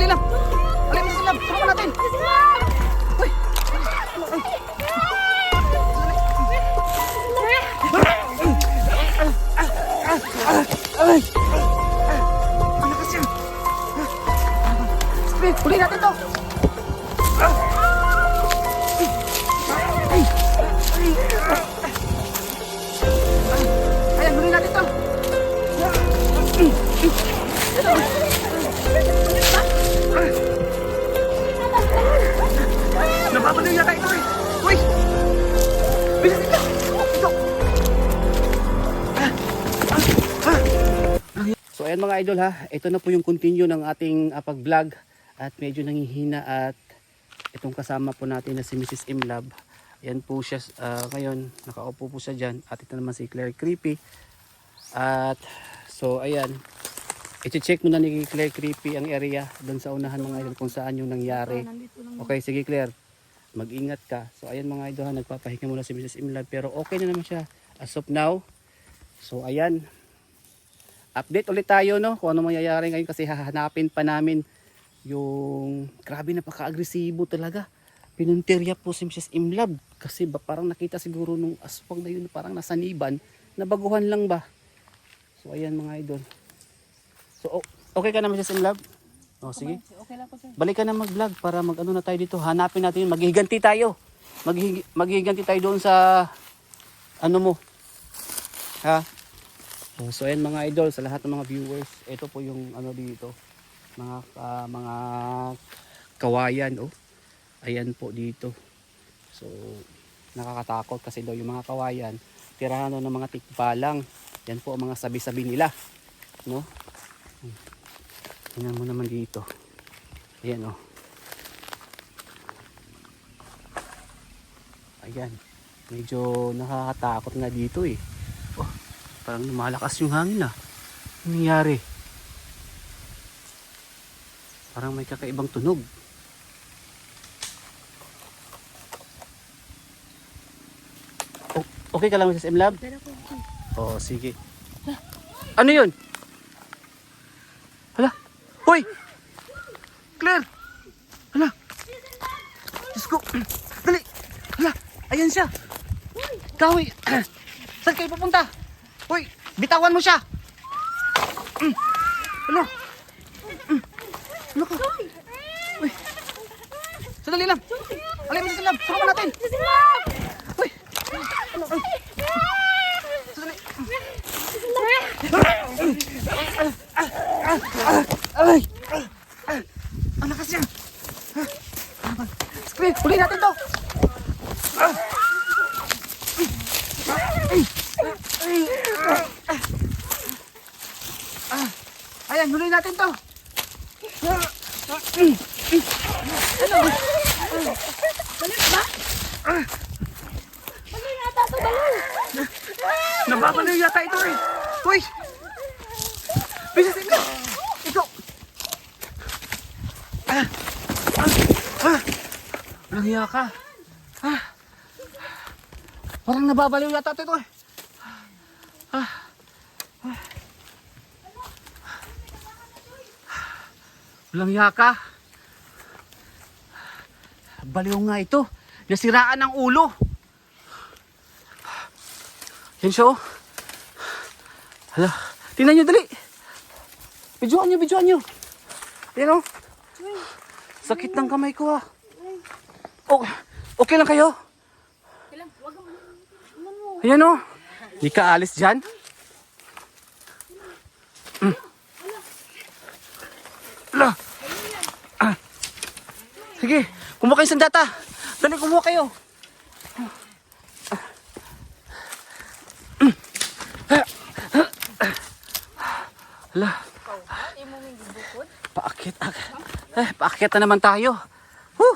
lang. Alin mo lang. Tulungan natin. Uy. Ay. Ang lakas yan. Sige, huli natin to. Ayan, huli natin to. Nababaliw yata ito eh. Uy! Bilis ito! Ito! So ayan mga idol ha, ito na po yung continue ng ating pag-vlog at medyo nangihina at itong kasama po natin na si Mrs. Imlab. Ayan po siya ngayon, nakaupo po siya dyan at ito naman si Claire Creepy. At so ayan, i-check muna ni Claire Creepy ang area doon sa unahan mga idol kung saan yung nangyari. Okay, sige Claire, mag-ingat ka. So ayan mga idol ha, nagpapahinga muna si Mrs. Imlab pero okay na naman siya as of now. So ayan, update ulit tayo no kung ano mangyayari ngayon kasi hahanapin pa namin yung grabe napaka-agresibo talaga. Pinuntirya po si Mrs. Imlab kasi ba parang nakita siguro nung aswang na yun parang nasaniban, nabaguhan lang ba. So ayan mga idol. So okay ka na Mrs. Imlab? O sige. Okay lang po sir. Balik ka na mag-vlog para mag-ano na tayo dito. Hanapin natin yun. Maghihiganti tayo. Maghihiganti tayo doon sa ano mo. Ha? So ayan mga idol, sa lahat ng mga viewers, ito po yung ano dito. Mga kawayan oh. Ayan po dito. So nakakatakot kasi daw yung mga kawayan tirahan ng mga tikbalang. Yan po ang mga sabi-sabi nila, no? Tingnan mo naman dito. Ayan oh. Ayan. Medyo nakakatakot na dito eh. Oh, parang lumalakas yung hangin ah. Ano nangyari? Parang may kakaibang tunog. Oh, okay ka lang Mrs. Imlab? Oo, sige. Ano yun? Hala? Hoy! Claire! Hala! Diyos ko! Dali! Hala! Ayan siya! Kahoy! Saan kayo pupunta? Hoy! Bitawan mo siya! Hala! Ano ka? Uy! Sandali lang! Alay mo silang! Tulungan natin! Uy! Ano? Uy! Sandali! Ay! Ang lakas niya! Screen! Huli natin to! Ayan! Huli natin to! Ano? Balik ba? Balik yata ito balik. Nababaliw yata ito eh! Uy! Bilis ito! Ito! Walang hiya ka! Parang nababaliw yata ito eh! Walang hiya ka! Baliw nga ito! Nasiraan ang ulo! Yan siya oh! Hala! Tingnan nyo dali! Videoan nyo! Ayan oh! Sakit ng kamay ko ah! Oh, okay lang kayo? Ayan oh! Di ka alis dyan? Hala! Sige, kumuha kayo sandata! Dali, kumuha kayo! Hala! Paakyat na naman tayo! Woo!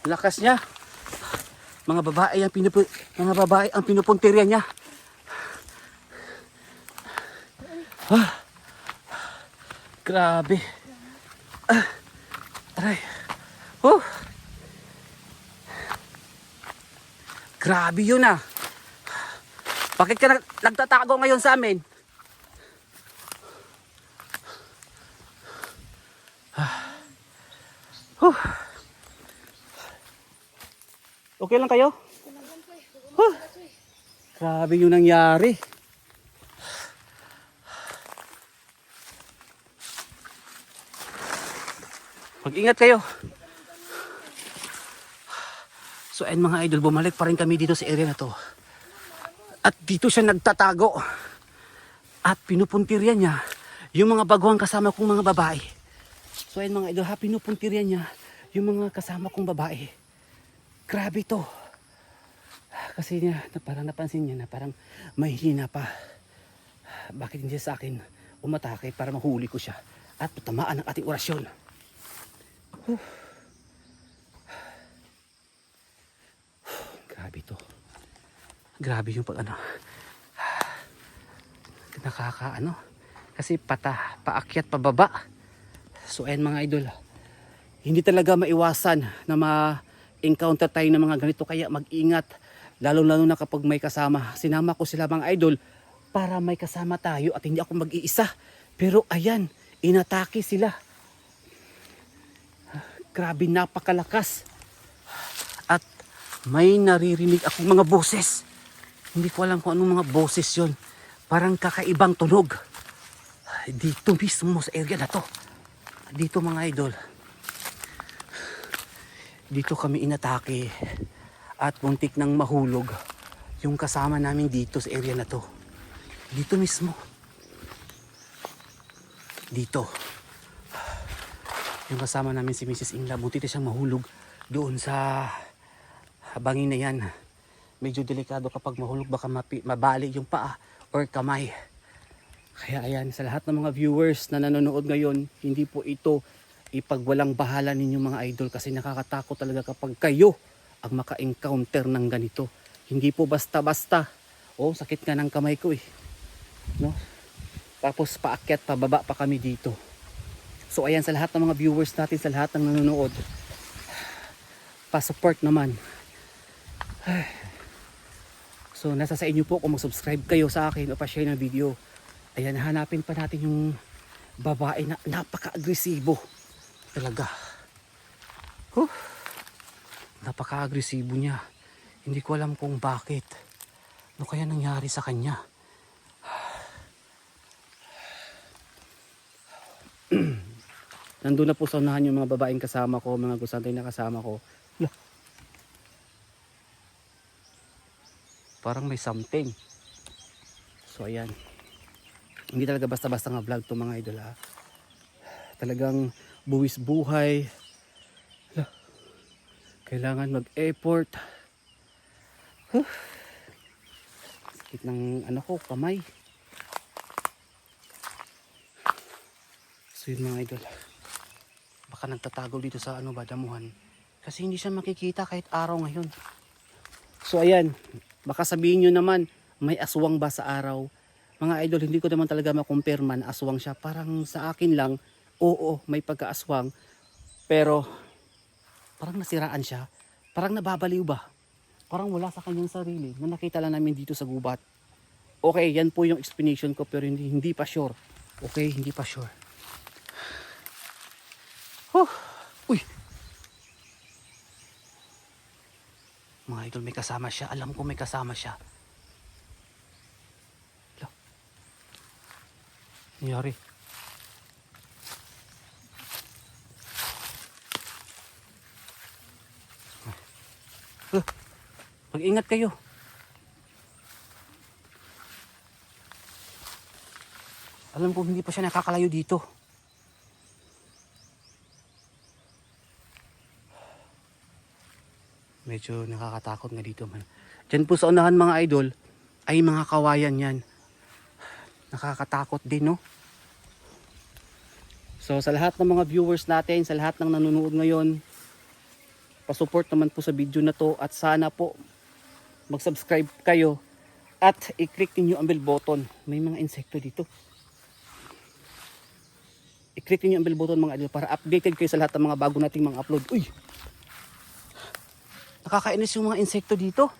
Lakas niya! Mga babae ang pinupuntirya niya! Grabe! Aray! Grabe yun ah! Bakit ka nagtatago ngayon sa amin? Huh. Okay lang kayo? Huh. Grabe yung nangyari. Mag-ingat kayo. So ayun mga idol, bumalik pa rin kami dito sa area na to. At dito siya nagtatago. At pinupuntirya niya yung mga baguhang kasama kong mga babae. So ayun mga idol, pinupuntirya niya yung mga kasama kong babae. Grabe to. Kasi niya, parang napansin niya na parang may hina pa. Bakit hindi sa akin umatake para mahuli ko siya at tamaan ang ating orasyon. Grabe to. Grabe yung pag ano. Nakakaano. Kasi paakyat pababa. So ayan mga idol. Hindi talaga maiwasan na ma-encounter tayo ng mga ganito. Kaya mag-ingat. Lalo-lalo na kapag may kasama. Sinama ko sila mga idol para may kasama tayo at hindi ako mag-iisa. Pero ayan, inatake sila. Grabe, napakalakas. At may naririnig akong mga boses. Hindi ko alam kung anong mga boses yon. Parang kakaibang tunog. Dito mismo sa area na to. Dito mga idol. Dito kami inatake. At muntik nang mahulog yung kasama namin dito sa area na to. Dito mismo. Dito. Yung kasama namin si Mrs. Ingla, muntik na siyang mahulog doon sa bangin na yan. Medyo delikado kapag mahulog, baka mabali yung paa or kamay. Kaya ayan, sa lahat ng mga viewers na nanonood ngayon, hindi po ito ipagwalang bahala ninyo mga idol kasi nakakatakot talaga kapag kayo ang maka-encounter ng ganito. Hindi po basta-basta. Oh, sakit nga ng kamay ko eh. No? Tapos paakyat, pababa pa kami dito. So ayan, sa lahat ng mga viewers natin, sa lahat ng nanonood, pa-support naman. So nasa sa inyo po kung mag-subscribe kayo sa akin o pa-share ng video. Ayan, hanapin pa natin yung babae na napaka-agresibo. Talaga. Napaka-agresibo niya. Hindi ko alam kung bakit. Ano kaya nangyari sa kanya? Nandun na po sa unahan yung mga babaeng kasama ko, mga gusantay na kasama ko. Lah. Parang may something. So ayan. Hindi talaga basta-basta nga vlog to mga idol ha. Talagang buwis buhay. Lah. Kailangan mag-effort. Sakit ng ano ko, kamay. So yun mga idol. Baka nagtatago dito sa ano ba, damuhan. Kasi hindi siya makikita kahit araw ngayon. So ayan, baka sabihin nyo naman, may aswang ba sa araw? Mga idol, hindi ko naman talaga makumpirma na aswang siya. Parang sa akin lang, oo, may pagka-aswang. Pero parang nasiraan siya. Parang nababaliw ba? Parang wala sa kanyang sarili na nakita lang namin dito sa gubat. Okay, yan po yung explanation ko pero hindi pa sure. Okay, hindi pa sure. Uy! Mga idol, may kasama siya. Alam ko may kasama siya. Hala. Nangyari. Mag-ingat kayo. Alam ko hindi pa siya nakakalayo dito. Medyo nakakatakot nga dito man. Diyan po sa unahan mga idol ay mga kawayan yan. Nakakatakot din no. So sa lahat ng mga viewers natin, sa lahat ng nanonood ngayon, pa-support naman po sa video na to at sana po mag-subscribe kayo at i-click niyo ang bell button. May mga insekto dito. I-click niyo ang bell button mga idol para updated kayo sa lahat ng mga bago nating mga upload. Uy! Nakakainis yung mga insekto dito.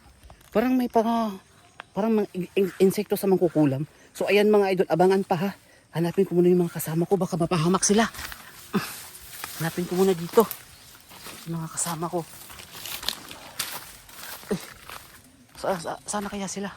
Parang may parang mga insekto sa mangkukulam. So ayan mga idol, abangan pa ha. Hanapin ko muna yung mga kasama ko, baka mapahamak sila. Hanapin ko muna dito. Yung mga kasama ko. Sana kaya sila?